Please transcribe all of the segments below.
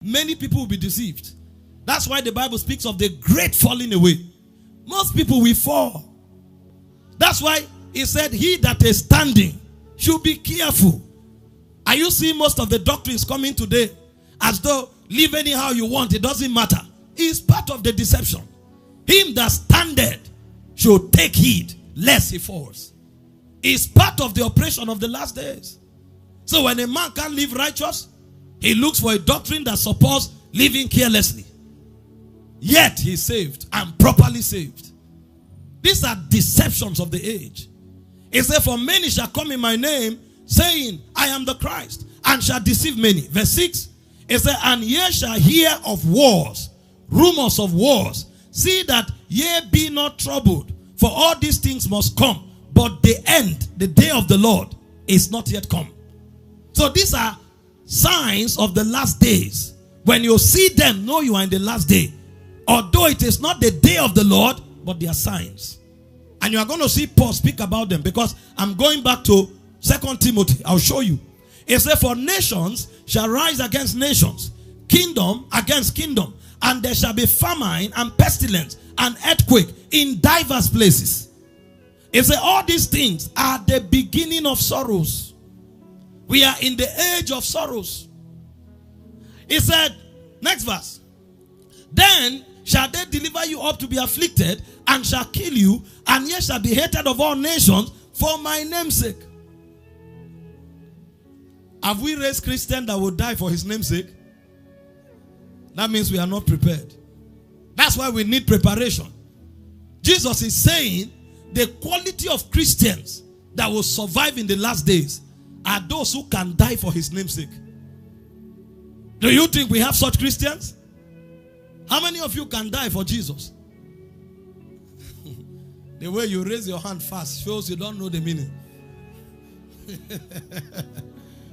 many people will be deceived. That's why the Bible speaks of the great falling away. Most people will fall. That's why it said, he that is standing should be careful. Are you seeing most of the doctrines coming today as though live anyhow you want, it doesn't matter? It's part of the deception. Him that standeth should take heed lest he falls. It's part of the operation of the last days. So when a man can't live righteous, he looks for a doctrine that supports living carelessly. Yet he's saved and properly saved. These are deceptions of the age. It says, for many shall come in my name, saying, I am the Christ, and shall deceive many. Verse 6, it says, and ye shall hear of wars, rumors of wars. See that ye be not troubled, for all these things must come. But the end, the day of the Lord, is not yet come. So these are signs of the last days. When you see them, know you are in the last day. Although it is not the day of the Lord, but they are signs. And you are going to see Paul speak about them, because I'm going back to 2 Timothy. I'll show you. It says, for nations shall rise against nations, kingdom against kingdom, and there shall be famine and pestilence and earthquake in diverse places. It says, all these things are the beginning of sorrows. We are in the age of sorrows. It said, next verse, then shall they deliver you up to be afflicted, and shall kill you, and ye shall be hated of all nations for my name's sake. Have we raised Christians that will die for his name's sake? That means we are not prepared. That's why we need preparation. Jesus is saying the quality of Christians that will survive in the last days are those who can die for his name's sake. Do you think we have such Christians? How many of you can die for Jesus? The way you raise your hand fast shows you don't know the meaning.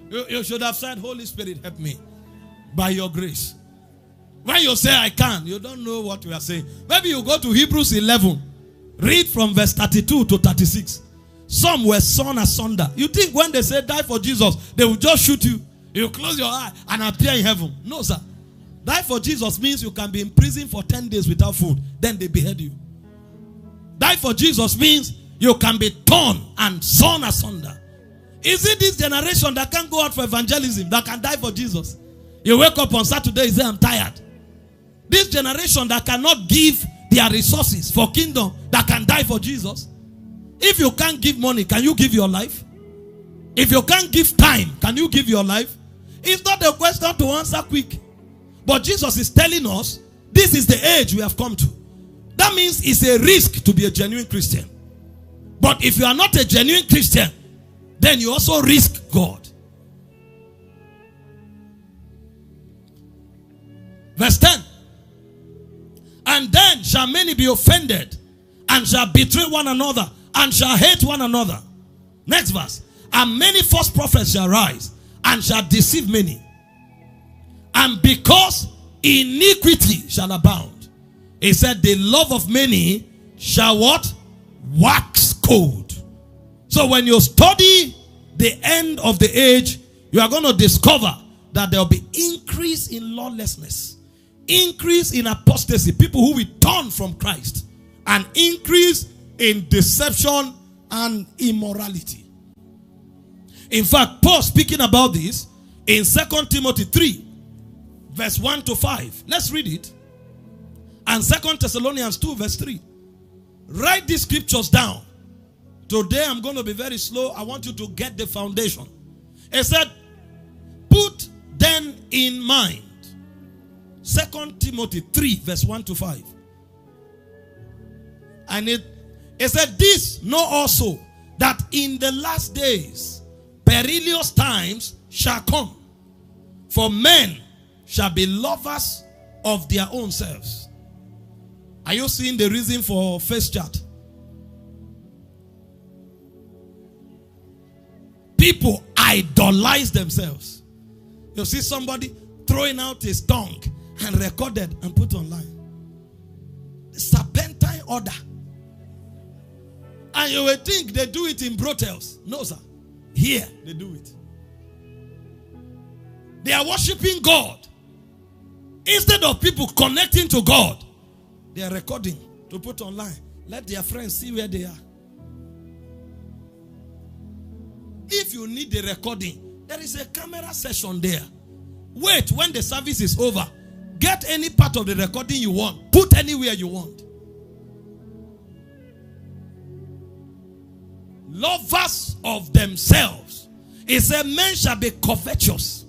You should have said, Holy Spirit, help me by your grace. When you say I can, you don't know what we are saying. Maybe you go to Hebrews 11, read from verse 32 to 36. Some were sawn asunder. You think when they say die for Jesus, they will just shoot you. You close your eye and appear in heaven. No, sir. Die for Jesus means you can be in prison for 10 days without food. Then they behead you. Die for Jesus means you can be torn and sawn asunder. Is it this generation that can't go out for evangelism that can die for Jesus? You wake up on Saturday and say, I'm tired. This generation that cannot give their resources for kingdom that can die for Jesus. If you can't give money, can you give your life? If you can't give time, can you give your life? It's not a question to answer quick. But Jesus is telling us, this is the age we have come to. That means it's a risk to be a genuine Christian. But if you are not a genuine Christian, then you also risk God. Verse 10. And then shall many be offended, and shall betray one another, and shall hate one another. Next verse. And many false prophets shall rise, and shall deceive many. And because iniquity shall abound, he said, the love of many shall what? Wax cold. So when you study the end of the age, you are going to discover that there will be increase in lawlessness, increase in apostasy, people who will turn from Christ, and increase in deception and immorality. In fact, Paul speaking about this in 2 Timothy 3, verse 1 to 5. Let's read it. And 2 Thessalonians 2, verse 3. Write these scriptures down. Today I'm going to be very slow. I want you to get the foundation. It said, put then in mind. 2 Timothy 3, verse 1 to 5. And it said, this know also, that in the last days perilous times shall come. For men shall be lovers of their own selves. Are you seeing the reason for first chat? People idolize themselves. You see somebody throwing out his tongue and recorded and put online. Serpentine order. And you will think they do it in brothels. No, sir. Here they do it. They are worshiping God. Instead of people connecting to God, they are recording to put online. Let their friends see where they are. If you need the recording, there is a camera session there. Wait, when the service is over, get any part of the recording you want. Put anywhere you want. Lovers of themselves. It said men shall be covetous.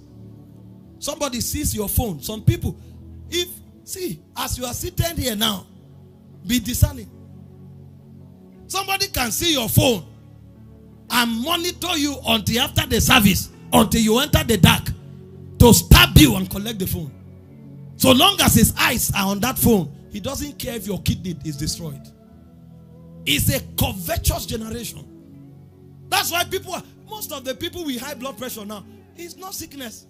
Somebody sees your phone. Some people, as you are sitting here now, be discerning. Somebody can see your phone and monitor you until after the service, until you enter the dark, to stab you and collect the phone. So long as his eyes are on that phone, he doesn't care if your kidney is destroyed. It's a covetous generation. That's why most of the people with high blood pressure now, it's not sickness.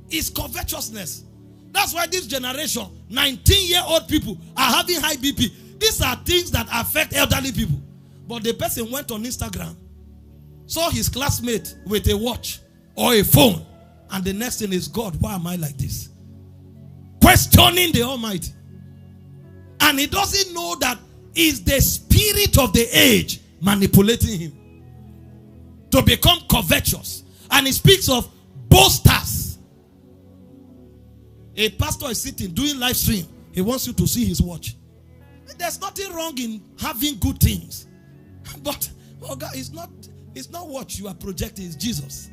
It's covetousness. That's why this generation, 19-year-old people are having high BP. These are things that affect elderly people. But the person went on Instagram, saw his classmate with a watch or a phone, and the next thing is, God, why am I like this? Questioning the Almighty. And he doesn't know that it's the spirit of the age manipulating him to become covetous. And he speaks of boasters. A pastor is sitting doing live stream. He wants you to see his watch. There's nothing wrong in having good things. But God, it's not what you are projecting, it's Jesus.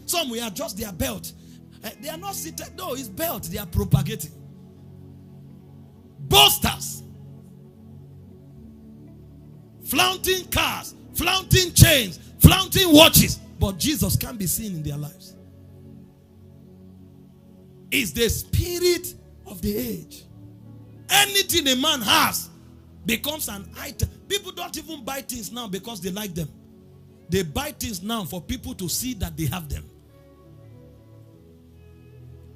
Some will adjust their belt. They are not seated. No, it's belt they are propagating. Boasters. Flaunting cars, flaunting chains, flaunting watches. But Jesus can't be seen in their lives. It's the spirit of the age. Anything a man has becomes an item. People don't even buy things now because they like them. They buy things now for people to see that they have them.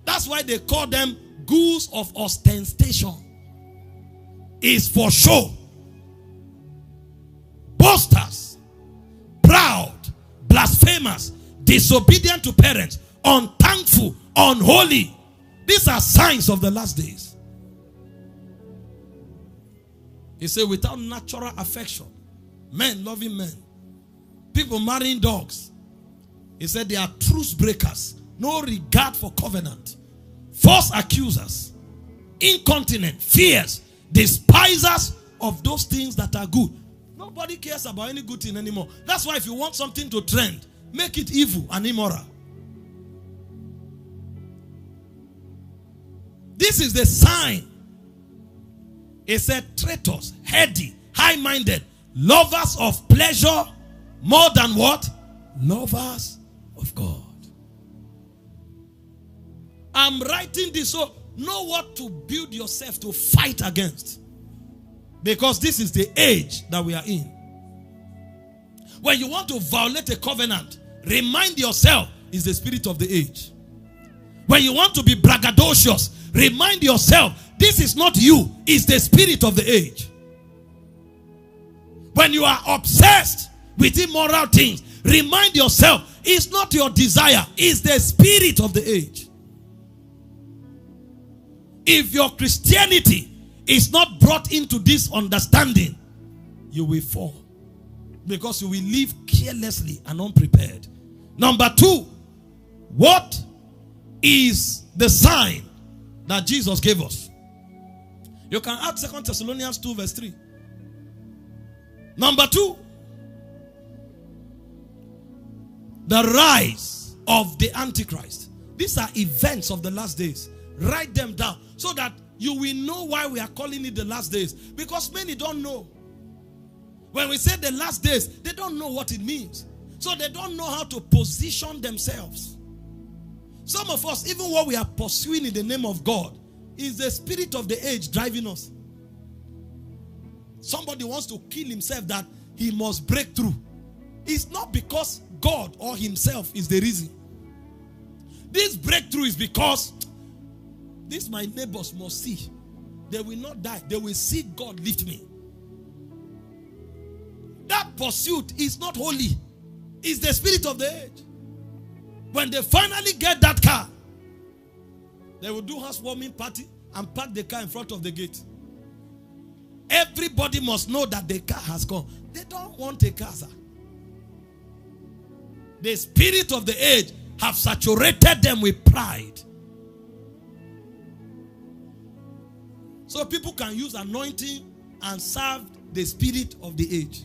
That's why they call them goods of ostentation. It's for show. Boasters, proud, blasphemous, disobedient to parents, unthankful, unholy. These are signs of the last days. He said, without natural affection, men loving men, people marrying dogs. He said they are truce breakers, no regard for covenant, false accusers, incontinent, fierce, despisers of those things that are good. Nobody cares about any good thing anymore. That's why if you want something to trend, make it evil and immoral. This is the sign. It said traitors, heady, high-minded, lovers of pleasure more than what? Lovers of God. I'm writing this so know what to build yourself to fight against. Because this is the age that we are in. When you want to violate a covenant, remind yourself it's the spirit of the age. When you want to be braggadocious, remind yourself this is not you, it's the spirit of the age. When you are obsessed with immoral things, remind yourself it's not your desire, it's the spirit of the age. If your Christianity is not brought into this understanding, you will fall. Because you will live carelessly and unprepared. Number 2, what is the sign that Jesus gave us? You can add 2 Thessalonians 2 verse 3. Number 2, the rise of the antichrist. These are events of the last days. Write them down so that you will know why we are calling it the last days. Because many don't know. When we say the last days, they don't know what it means. So they don't know how to position themselves. Some of us, even what we are pursuing in the name of God, is the spirit of the age driving us. Somebody wants to kill himself that he must break through. It's not because God or himself is the reason. This breakthrough is because this my neighbors must see. They will not die. They will see God lift me. That pursuit is not holy. It's the spirit of the age. When they finally get that car, They will do housewarming party and park the car in front of the gate. Everybody must know that the car has come. They don't want a car, sir. The spirit of the age have saturated them with pride. So people can use anointing and serve the spirit of the age.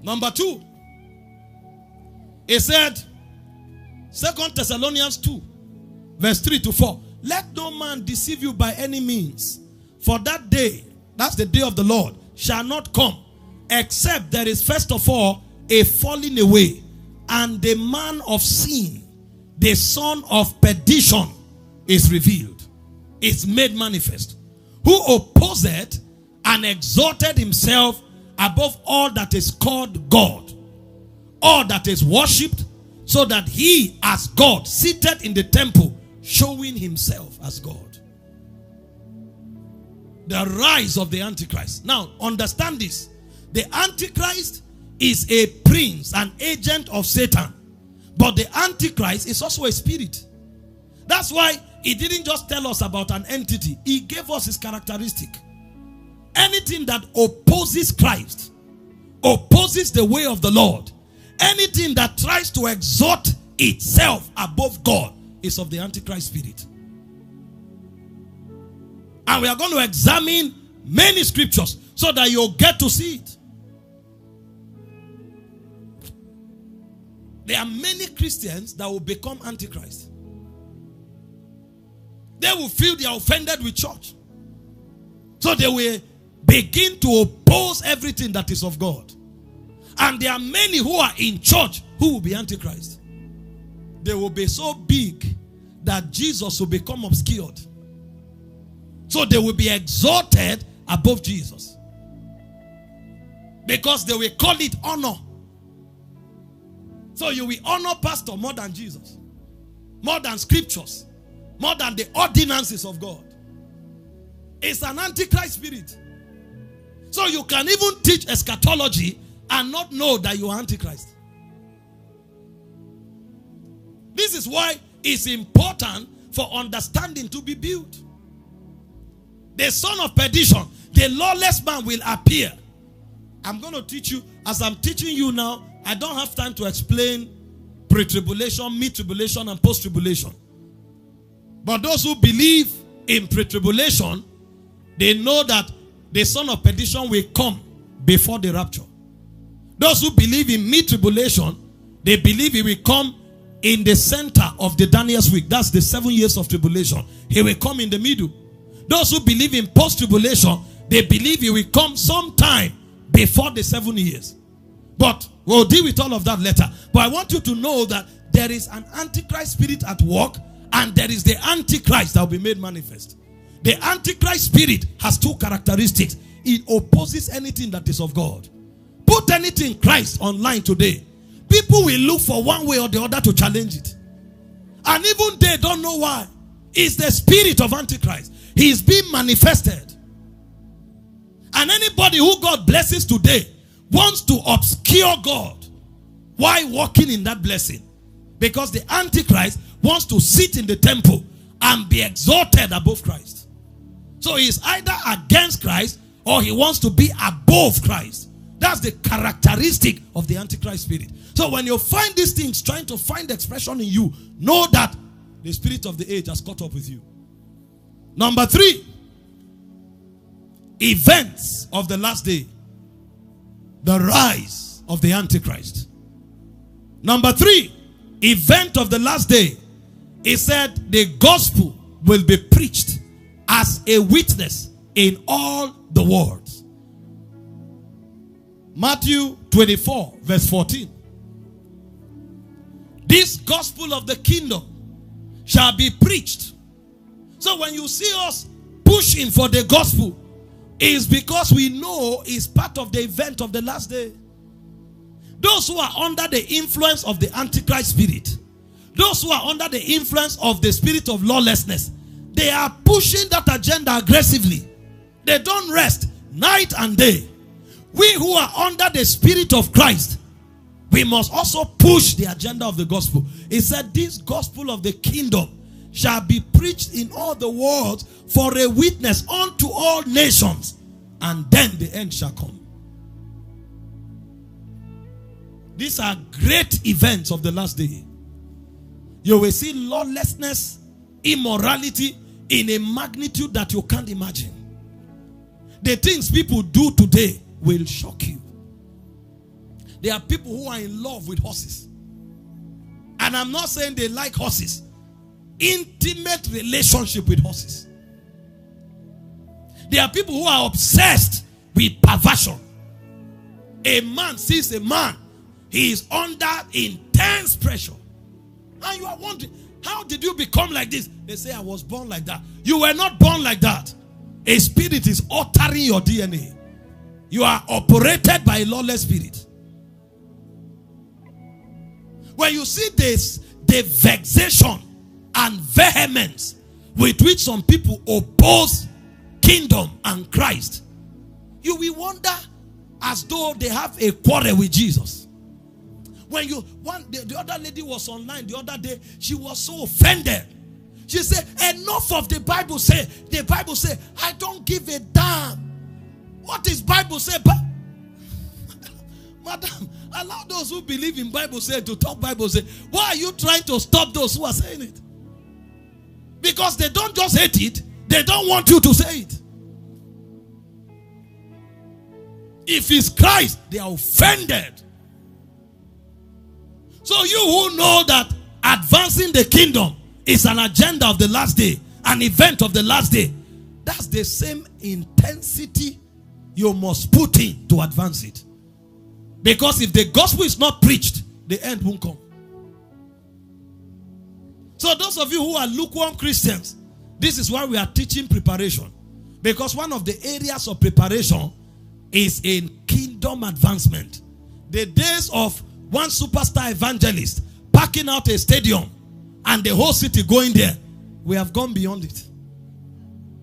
Number 2, it said, 2 Thessalonians 2, verse 3 to 4. Let no man deceive you by any means, for that day, that's the day of the Lord, shall not come, except there is first of all a falling away, and the man of sin, the son of perdition, is revealed, is made manifest, who opposed and exalted himself above all that is called God, all that is worshipped, so that he as God seated in the temple, showing himself as God. The rise of the Antichrist. Now understand this. The Antichrist is a prince, an agent of Satan. But the Antichrist is also a spirit. That's why he didn't just tell us about an entity. He gave us his characteristic. Anything that opposes Christ, opposes the way of the Lord, anything that tries to exalt itself above God is of the Antichrist spirit. And we are going to examine many scriptures so that you'll get to see it. There are many Christians that will become Antichrist. They will feel they are offended with church. So they will begin to oppose everything that is of God. And there are many who are in church who will be Antichrist. They will be so big that Jesus will become obscured. So they will be exalted above Jesus. Because they will call it honor. So you will honor pastor more than Jesus. More than scriptures. More than the ordinances of God. It's an Antichrist spirit. So you can even teach eschatology and not know that you are Antichrist. This is why it's important for understanding to be built. The son of perdition, the lawless man, will appear. I'm going to teach you. As I'm teaching you now, I don't have time to explain pre-tribulation, mid-tribulation, and post-tribulation. But those who believe in pre-tribulation, they know that the son of perdition will come before the rapture. Those who believe in mid-tribulation, they believe he will come in the center of the Daniel's week. That's the 7 years of tribulation. He will come in the middle. Those who believe in post-tribulation, they believe he will come sometime before the 7 years. But we'll deal with all of that later. But I want you to know that there is an Antichrist spirit at work, and there is the Antichrist that will be made manifest. The Antichrist spirit has two characteristics. It opposes anything that is of God. Put anything Christ online today, people will look for one way or the other to challenge it. And even they don't know why. It's the spirit of Antichrist. He is being manifested. And anybody who God blesses today wants to obscure God while walking in that blessing. Because the Antichrist wants to sit in the temple and be exalted above Christ. So he is either against Christ or he wants to be above Christ. That's the characteristic of the Antichrist spirit. So when you find these things trying to find expression in you, know that the spirit of the age has caught up with you. Number 3, events of the last day. The rise of the Antichrist. Number 3, event of the last day. He said the gospel will be preached as a witness in all the world. Matthew 24 verse 14. This gospel of the kingdom shall be preached. So when you see us pushing for the gospel, it's because we know it's part of the event of the last day. Those who are under the influence of the Antichrist spirit, those who are under the influence of the spirit of lawlessness, they are pushing that agenda aggressively. They don't rest night and day. We who are under the spirit of Christ, we must also push the agenda of the gospel. He said, this gospel of the kingdom shall be preached in all the world for a witness unto all nations, and then the end shall come. These are great events of the last day. You will see lawlessness, immorality in a magnitude that you can't imagine. The things people do today will shock you. There are people who are in love with horses. And I'm not saying they like horses. Intimate relationship with horses. There are people who are obsessed with perversion. A man sees a man. He is under intense pressure. And you are wondering, how did you become like this? They say, I was born like that. You were not born like that. A spirit is altering your DNA. You are operated by a lawless spirit. When you see this, the vexation and vehemence with which some people oppose kingdom and Christ, you will wonder as though they have a quarrel with Jesus. When the other lady was online the other day, she was so offended. She said, enough of the Bible say. The Bible say, I don't give a damn. What is Bible say? Madam, allow those who believe in Bible say to talk Bible say. Why are you trying to stop those who are saying it? Because they don't just hate it, they don't want you to say it. If it's Christ, they are offended. So you who know that advancing the kingdom is an agenda of the last day, an event of the last day, that's the same intensity you must put in to advance it. Because if the gospel is not preached, the end won't come. So those of you who are lukewarm Christians, this is why we are teaching preparation. Because one of the areas of preparation is in kingdom advancement. The days of one superstar evangelist packing out a stadium and the whole city going there, we have gone beyond it.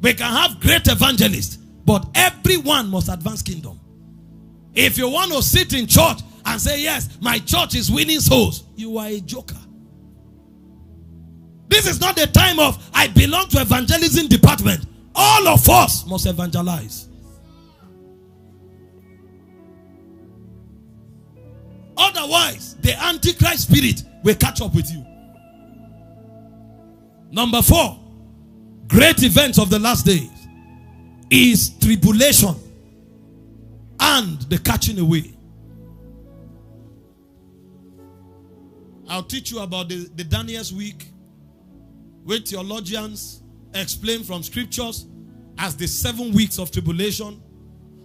We can have great evangelists, but everyone must advance kingdom. If you want to sit in church and say, yes, my church is winning souls, you are a joker. This is not the time of, I belong to evangelism department. All of us must evangelize. Otherwise, the antichrist spirit will catch up with you. Number 4, great events of the last days is tribulation and the catching away. I'll teach you about the Daniel's week, where theologians explain from scriptures as the 7 weeks of tribulation.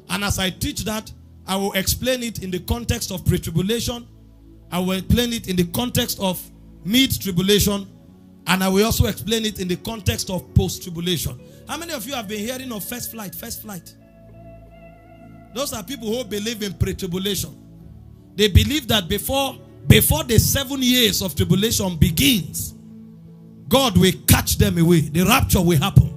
And as I teach that, I will explain it in the context of pre-tribulation. I will explain it in the context of mid-tribulation. And I will also explain it in the context of post-tribulation. How many of you have been hearing of first flight? First flight. Those are people who believe in pre-tribulation. They believe that before the 7 years of tribulation begins, God will catch them away. The rapture will happen.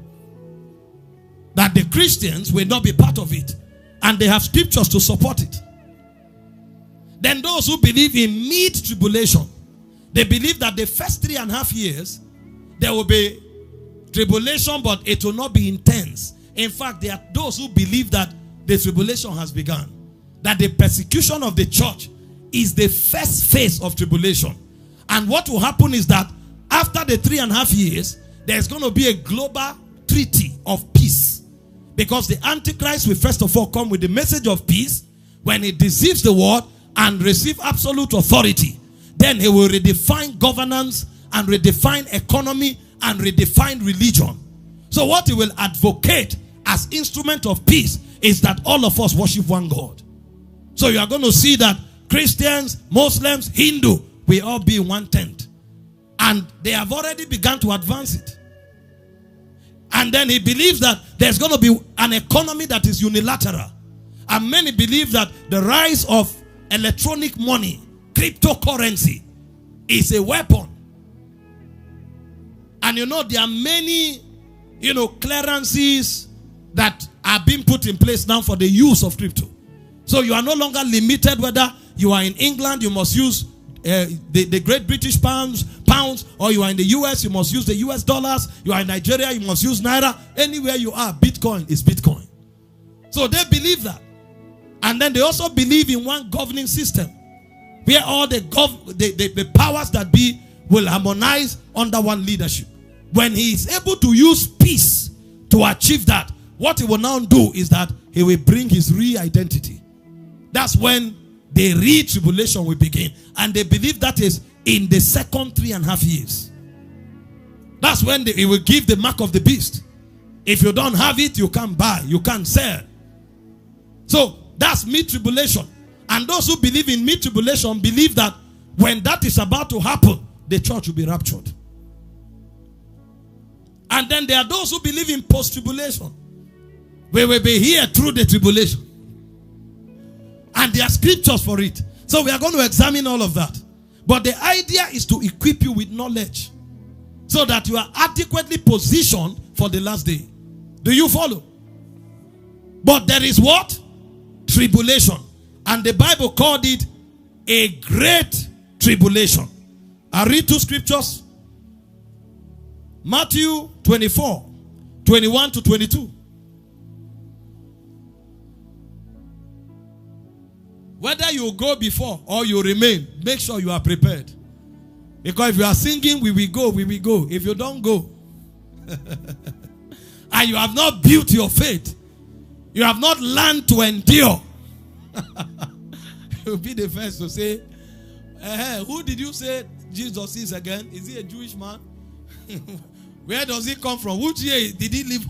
That the Christians will not be part of it. And they have scriptures to support it. Then those who believe in mid-tribulation, they believe that the first 3.5 years, there will be tribulation, but it will not be intense. In fact, there are those who believe that the tribulation has begun. That the persecution of the church is the first phase of tribulation. And what will happen is that after the 3.5 years, there's going to be a global treaty of peace. Because the Antichrist will first of all come with the message of peace. When he deceives the world and receive absolute authority, then he will redefine governance and redefine economy and redefine religion. So what he will advocate as instrument of peace is that all of us worship one God. So you are going to see that Christians, Muslims, Hindu, we all be in one tent. And they have already begun to advance it. And then he believes that there's going to be an economy that is unilateral. And many believe that the rise of electronic money, cryptocurrency, is a weapon. And there are many, clearances that are being put in place now for the use of crypto. So you are no longer limited whether You are in England, you must use the Great British pounds, or you are in the US, you must use the US dollars. You are in Nigeria, you must use Naira. Anywhere you are, Bitcoin is Bitcoin. So they believe that. And then they also believe in one governing system where all the powers that be will harmonize under one leadership. When he is able to use peace to achieve that, what he will now do is that he will bring his real identity. That's when the real tribulation will begin. And they believe that is in the second 3.5 years. That's when he will give the mark of the beast. If you don't have it, you can't buy, you can't sell. So that's mid-tribulation. And those who believe in mid-tribulation believe that when that is about to happen, the church will be raptured. And then there are those who believe in post-tribulation. We will be here through the tribulation. And there are scriptures for it. So we are going to examine all of that. But the idea is to equip you with knowledge so that you are adequately positioned for the last day. Do you follow? But there is what? Tribulation. And the Bible called it a great tribulation. I read two scriptures. Matthew 24, 21 to 22. Whether you go before or you remain, make sure you are prepared. Because if you are singing, we will go, we will go. If you don't go, and you have not built your faith, you have not learned to endure, you'll be the first to say, who did you say Jesus is again? Is he a Jewish man? Where does he come from? Which year did he live?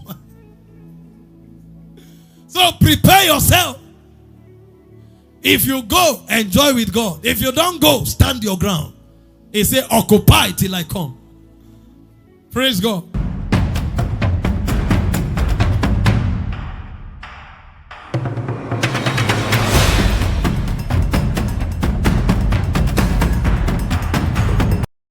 So prepare yourself. If you go, enjoy with God. If you don't go, stand your ground. He said, occupy till I come. Praise God.